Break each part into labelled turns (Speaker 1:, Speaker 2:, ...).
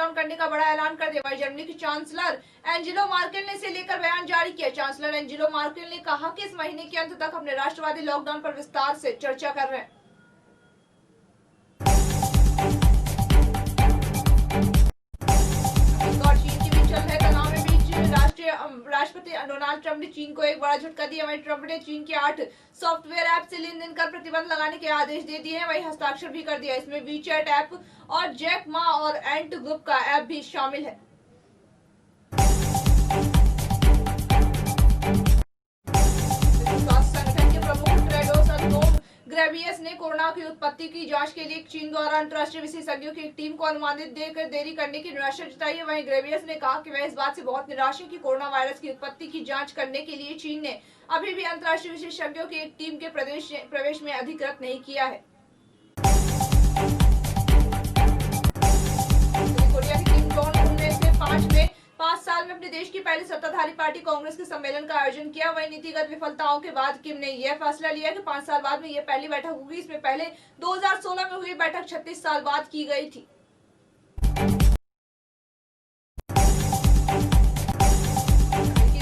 Speaker 1: Lockdown करने का बड़ा ऐलान कर दिया। वहीं जर्मनी की चांसलर एंजेलो मार्केल ने इसे लेकर बयान जारी किया। चांसलर एंजेलो मार्केल ने कहा कि इस महीने के अंत तक अपने राष्ट्रवादी लॉकडाउन पर विस्तार से चर्चा कर रहे हैं। राष्ट्रपति डोनाल्ड ट्रंप ने चीन को एक बड़ा झटका दिया। वहीं ट्रंप ने चीन के 8 सॉफ्टवेयर ऐप से लेन देन कर प्रतिबंध लगाने के आदेश दे दिए हैं। वहीं हस्ताक्षर भी कर दिया। इसमें वीचैट ऐप और जैक मा और एंट ग्रुप का ऐप भी शामिल है। स्वास्थ्य संगठन के प्रमुख टेड्रोस अधनोम घेब्रेयेसस ने कोरोना की उत्पत्ति की जांच के लिए चीन द्वारा अंतर्राष्ट्रीय विशेषज्ञों की एक टीम को अनुमति देकर देरी करने की निराशा जताई है। वहीं घेब्रेयेसस ने कहा कि वह इस बात से बहुत निराश है कि कोरोना वायरस की उत्पत्ति की जांच करने के लिए चीन ने अभी भी अंतर्राष्ट्रीय विशेषज्ञों की एक टीम के प्रवेश में अधिकृत नहीं किया है। कोरिया की किम जोंग उन में से 5 साल में अपने देश की पहली सत्ताधारी पार्टी कांग्रेस के सम्मेलन का आयोजन किया। वहीं नीतिगत विफलताओं के बाद किम ने यह फैसला लिया कि 5 साल बाद में यह पहली बैठक होगी। इसमें पहले 2016 में हुई बैठक 36 साल बाद की गई थी।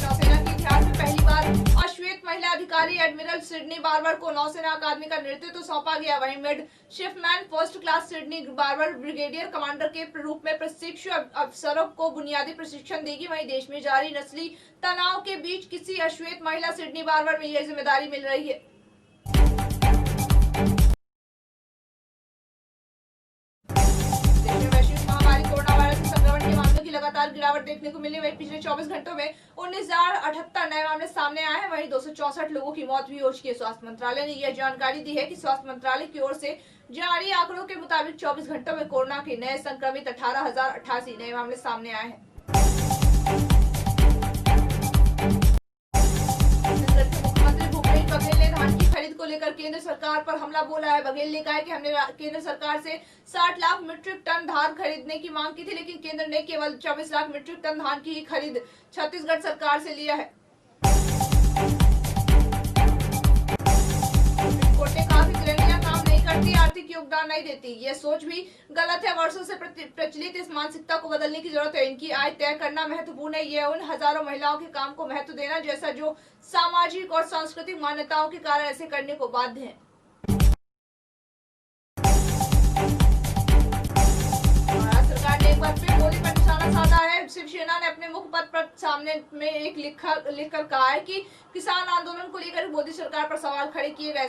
Speaker 1: नौसेना के इतिहास में पहली बार अश्वेत महिला अधिकारी एडमिरल सिडनी बार्बर को नौसेना अकादमी का नेतृत्व सौंपा गया। वहीं midshipman first class Sydney Barber brigadier commander के रूप में प्रशिक्षु अफसरों को बुनियादी प्रशिक्षण देगी। वहीं देश में जारी नस्ली तनाव के बीच किसी अश्वेत महिला सिडनी बार्बर में यह जिम्मेदारी मिल रही है। लगातार गिरावट देखने को मिली। वहीं पिछले 24 घंटों में 19,078 नए मामले सामने आए हैं। वहीं 264 लोगों की मौत भी हो चुकी है। स्वास्थ्य मंत्रालय ने यह जानकारी दी है कि स्वास्थ्य मंत्रालय की ओर से जारी आंकड़ों के मुताबिक 24 घंटों में कोरोना के नए संक्रमित 18,088 नए मामले सामने आए हैं। खरीद को लेकर केंद्र सरकार पर हमला बोला है। बघेल ने कहा है कि हमने केंद्र सरकार से 60 लाख मीट्रिक टन धान खरीदने की मांग की थी, लेकिन केंद्र ने केवल 24 लाख मीट्रिक टन धान की ही खरीद छत्तीसगढ़ सरकार से लिया है। कोर्ट ने कहा कि गृहिणियां काम नहीं करती, आर्थिक योगदान नहीं देती। यह सोच भी गलत है। वर्षों से प्रचलित इस मानसिकता को बदलने की जरूरत है। इनकी आय तय करना महत्वपूर्ण है। यह उन हजारों महिलाओं के काम को महत्व देना जैसा जो सामाजिक और सांस्कृतिक मान्यताओं के कारण ऐसे करने को बाध्य है। सरकार ने एक बार फिर मोदी पर निशाना साधा है। शिवसेना ने अपने मुखपत्र पर सामने में एक लिखकर कहा है कि किसान आंदोलन को लेकर मोदी सरकार पर सवाल खड़े किए गए।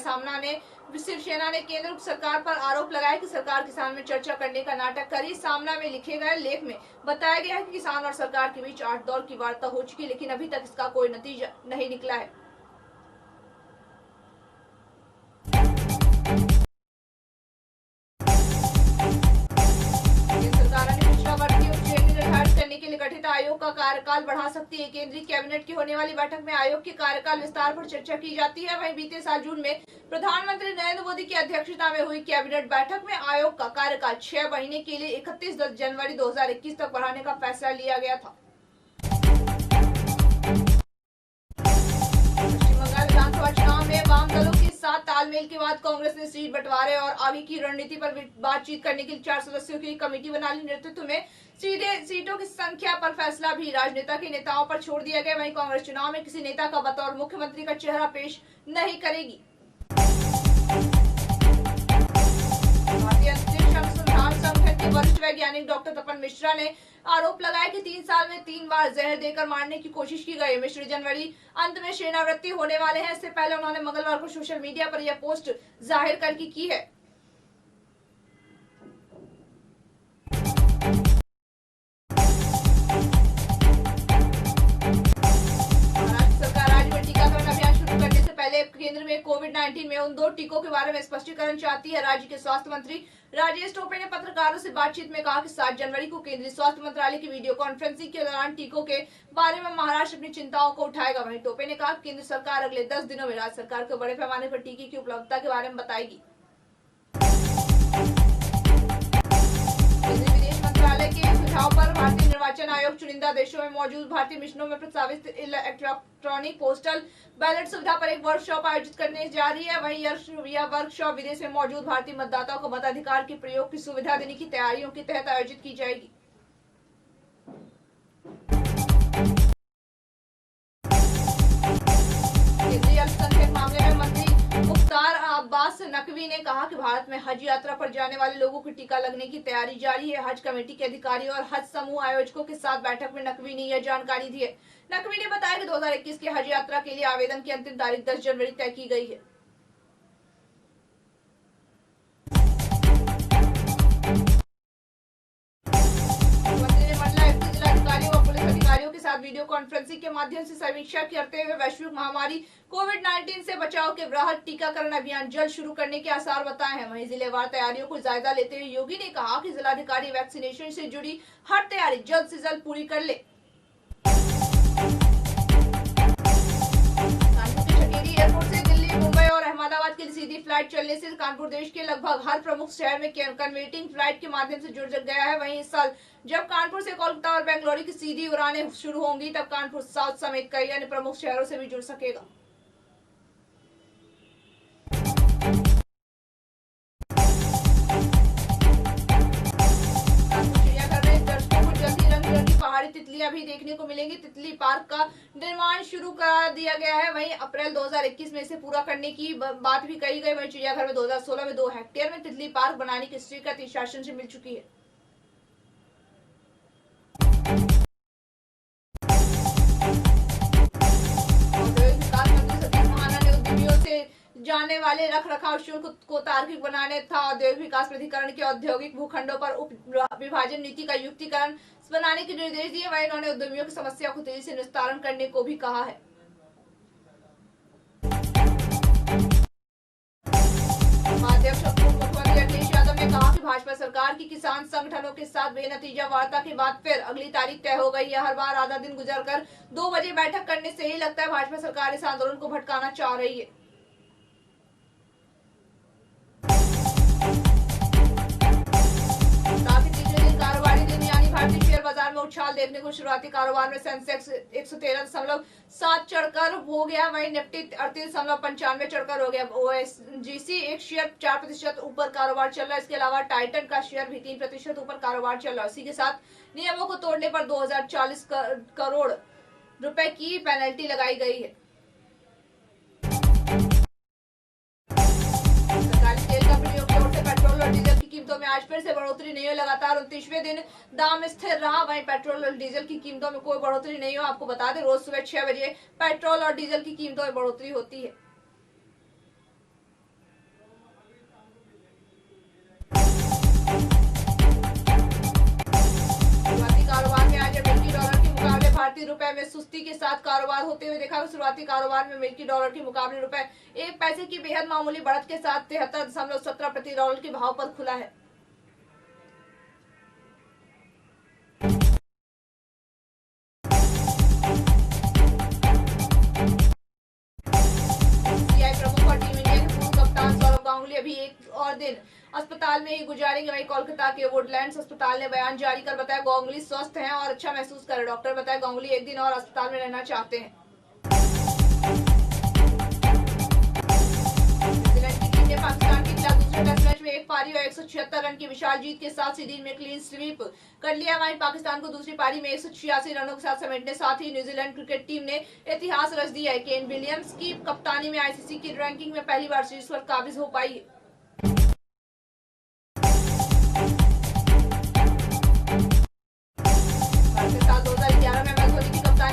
Speaker 1: शिवसेना ने केंद्र सरकार पर आरोप लगाया कि सरकार किसान में चर्चा करने का नाटक करी। सामना में लिखे गए लेख में बताया गया है कि किसान और सरकार के बीच 8 दौर की वार्ता हो चुकी है, लेकिन अभी तक इसका कोई नतीजा नहीं निकला है। करने के लिए गठित आयोग का कार्यकाल बढ़ा सकती है। केंद्रीय कैबिनेट की होने वाली बैठक में आयोग के कार्यकाल विस्तार पर चर्चा की जाती है। वहीं बीते साल जून में प्रधानमंत्री नरेंद्र मोदी की अध्यक्षता में हुई कैबिनेट बैठक में आयोग का कार्यकाल 6 महीने के लिए 31 जनवरी 2021 तक बढ़ाने का फैसला लिया गया था। पश्चिम बंगाल विधानसभा चुनाव में वाम दलों के साथ तालमेल के बाद कांग्रेस ने सीट बंटवारे और आगे की रणनीति पर बातचीत करने के लिए 4 सदस्यों की कमेटी बना ली। नेतृत्व में सीटों की संख्या पर फैसला भी राजनेता के नेताओं पर छोड़ दिया गया। वहीं कांग्रेस चुनाव में किसी नेता का बतौर मुख्यमंत्री का चेहरा पेश नहीं करेगी। भारतीय अंतरिक्ष अनुसंधान संगठन के वरिष्ठ वैज्ञानिक डॉक्टर तपन मिश्रा ने आरोप लगाया कि 3 साल में 3 बार जहर देकर मारने की कोशिश की गई। मिश्र जनवरी अंत में सेनावृत्ति होने वाले हैं। इससे पहले उन्होंने मंगलवार को सोशल मीडिया पर यह पोस्ट जाहिर करके की है। केंद्र में कोविड-19 में उन 2 टीकों के बारे में स्पष्टीकरण चाहती है। राज्य के स्वास्थ्य मंत्री राजेश टोपे ने पत्रकारों से बातचीत में कहा कि 7 जनवरी को केंद्रीय स्वास्थ्य मंत्रालय की वीडियो कॉन्फ्रेंसिंग के दौरान टीकों के बारे में महाराष्ट्र अपनी चिंताओं को उठाएगा। वहीं टोपे ने कहा कि केंद्र सरकार अगले 10 दिनों में राज्य सरकार को बड़े पैमाने पर टीके की उपलब्धता के बारे में बताएगी। मंत्रालय के सुझाव पर भारतीय निर्वाचन आयोग चुनिंदा देशों में मौजूद भारतीय मिशनों में प्रस्तावित इलेक्ट्रॉनिक पोस्टल बैलेट सुविधा पर एक वर्कशॉप आयोजित करने जा रही है। वहीं यह वर्कशॉप विदेश में मौजूद भारतीय मतदाताओं को मताधिकार के प्रयोग की सुविधा देने की तैयारियों के तहत आयोजित की जाएगी। नकवी ने कहा कि भारत में हज यात्रा पर जाने वाले लोगों को टीका लगने की तैयारी जारी है। हज कमेटी के अधिकारियों और हज समूह आयोजकों के साथ बैठक में नकवी ने यह जानकारी दी है। नकवी ने बताया कि 2021 की हज यात्रा के लिए आवेदन की अंतिम तारीख 10 जनवरी तय की गई है। के साथ वीडियो कॉन्फ्रेंसिंग के माध्यम से समीक्षा करते हुए वैश्विक महामारी कोविड-19 से बचाव के वृहद टीकाकरण अभियान जल्द शुरू करने के आसार बताए हैं। वहीं जिलेवार तैयारियों को जायजा लेते हुए योगी ने कहा कि जिलाधिकारी वैक्सीनेशन से जुड़ी हर तैयारी जल्द से जल्द पूरी कर ले। एयरपोर्ट से दिल्ली, मुंबई और अहमदाबाद के लिए सीधी फ्लाइट चलने से कानपुर देश के लगभग हर प्रमुख शहर में कन्वर्टिंग फ्लाइट के माध्यम से जुड़ गया है। वहीं इस साल जब कानपुर से कोलकाता और बेंगलुरु की सीधी उड़ानें शुरू होंगी, तब कानपुर साउथ समेत कई अन्य प्रमुख शहरों से भी जुड़ सकेगा। पहाड़ी तितलियां भी देखने को मिलेंगी। तितली पार्क का निर्माण शुरू करा दिया गया है। वहीं अप्रैल 2021 में इसे पूरा करने की बात भी कही गई। वहीं चिड़ियाघर में 2016 में 2 हेक्टेयर में तितली पार्क बनाने की स्वीकृति शासन से मिल चुकी है। जाने वाले रख रखाव शुल्क को तार्किक बनाने तथा औद्योगिक विकास प्राधिकरण के औद्योगिक भूखंडों पर उप विभाजन नीति का युक्तिकरण बनाने के निर्देश दिए। वहीं उन्होंने उद्यमियों की समस्या को तेजी से निस्तारण करने को भी कहा है। मुख्यमंत्री अखिलेश यादव ने कहा कि भाजपा सरकार की किसान संगठनों के साथ बेनतीजा वार्ता के बाद फिर अगली तारीख तय हो गई है। हर बार आधा दिन गुजरकर 2 बजे बैठक करने से ही लगता है भाजपा सरकार इस आंदोलन को भटकाना चाह रही है। भारतीय शेयर बाजार में उछाल देखने को शुरुआती कारोबार में सेंसेक्स 113.7 चढ़कर हो गया। वहीं निफ्टी 38.95 चढ़कर हो गया। ओएसजीसी एक शेयर 4% ऊपर कारोबार चल रहा है। इसके अलावा टाइटन का शेयर भी 3% ऊपर कारोबार चल रहा है। इसी के साथ नियमों को तोड़ने पर 2040 करोड़ रुपए की पेनल्टी लगाई गई है। पेट्रोल और डीजल की कीमतों में आज फिर से बढ़ोतरी नहीं हुई। लगातार 29वें दिन दाम स्थिर रहा। वहीं पेट्रोल और डीजल की कीमतों में कोई बढ़ोतरी नहीं हुई। आपको बता दें, रोज सुबह 6 बजे पेट्रोल और डीजल की कीमतों में बढ़ोतरी होती है। कारोबार में आज अमेरिकी डॉलर के मुकाबले भारतीय रुपए में सुस्ती के साथ कारोबार होते हुए देखा। शुरुआती कारोबार में अमेरिकी डॉलर के मुकाबले रुपए 1 पैसे की बेहद मामूली बढ़त के साथ 73.17 प्रति डॉलर के भाव पर खुला है। प्रमुख और टीम इंडिया के पूर्व कप्तान सौरव गांगुली अभी एक और दिन अस्पताल में ही गुजारेंगे। वहीं कोलकाता के वुडलैंड्स अस्पताल ने बयान जारी कर बताया गांगुली स्वस्थ हैं और अच्छा महसूस कर रहे। डॉक्टर बताया गांगुली एक दिन और अस्पताल में रहना चाहते हैं। न्यूजीलैंड की टीम ने पाकिस्तान के खिलाफ दूसरे टेस्ट मैच में 1 पारी और 176 रन की विशाल जीत के साथ सीरीज में क्लीन स्वीप कर लिया। वहीं पाकिस्तान को दूसरी पारी में 186 रनों के साथ समेटने साथ ही न्यूजीलैंड क्रिकेट टीम ने इतिहास रच दिया है। केन विलियम्स की कप्तानी में आईसीसी की रैंकिंग में पहली बार शीर्ष पर काबिज हो पाई है।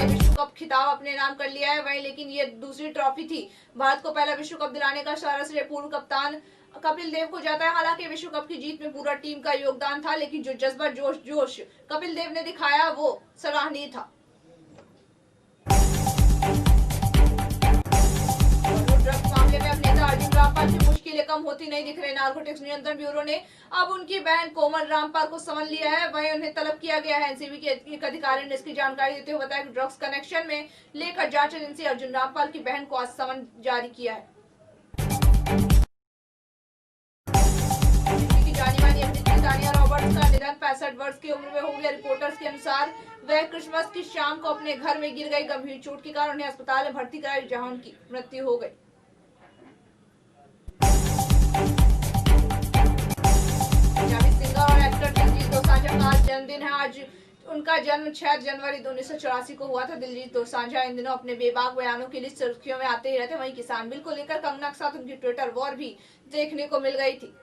Speaker 1: विश्व कप खिताब अपने नाम कर लिया है। वहीं लेकिन ये दूसरी ट्रॉफी थी। भारत को पहला विश्व कप दिलाने का सारा श्रेय पूर्व कप्तान कपिल देव को जाता है। हालांकि विश्व कप की जीत में पूरा टीम का योगदान था, लेकिन जो जज्बा जोश कपिल देव ने दिखाया वो सराहनीय था। मामले में अब नेता अर्जुन रामपाल की मुश्किलें कम होती नहीं दिख रही। नारकोटिक्स नियंत्रण ब्यूरो ने अब उनकी बहन कोमल रामपाल को समन लिया है। वहीं उन्हें तलब किया गया है। एनसीबी के एक अधिकारी ने इसकी जानकारी देते हुए बताया कि ड्रग्स कनेक्शन में लेकर जांच एजेंसी अर्जुन रामपाल की बहन को आज समन जारी किया है। तानिया रॉबर्ट्स का निधन 65 वर्ष की उम्र में हो गया। रिपोर्टर्स के अनुसार वह क्रिसमस की शाम को अपने घर में गिर गई। गंभीर चोट के कारण उन्हें अस्पताल में भर्ती कराया, जहां उनकी मृत्यु हो गई। पंजाबी सिंगर और एक्टर दिलजीत दोसांझ का आज जन्मदिन है। आज उनका जन्म 6 जनवरी 1984 को हुआ था। दिलजीत दोसांझ इन दिनों अपने बेबाक बयानों के लिए सुर्खियों में आते ही रहते। वहीं किसान बिल को लेकर कंगना के साथ उनकी ट्विटर वॉर भी देखने को मिल गई थी।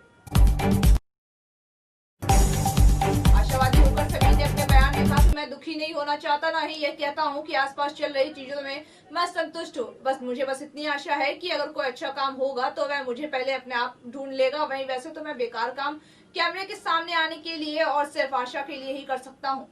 Speaker 1: आशावादी होकर सभी ने अपने बयान में कहा कि मैं दुखी नहीं होना चाहता, ना ही यह कहता हूं कि आसपास चल रही चीजों में मैं संतुष्ट हूं। मुझे बस इतनी आशा है कि अगर कोई अच्छा काम होगा तो वह मुझे पहले अपने आप ढूंढ लेगा। वहीं वैसे तो मैं बेकार काम कैमरे के सामने आने के लिए और सिर्फ आशा के लिए ही कर सकता हूं।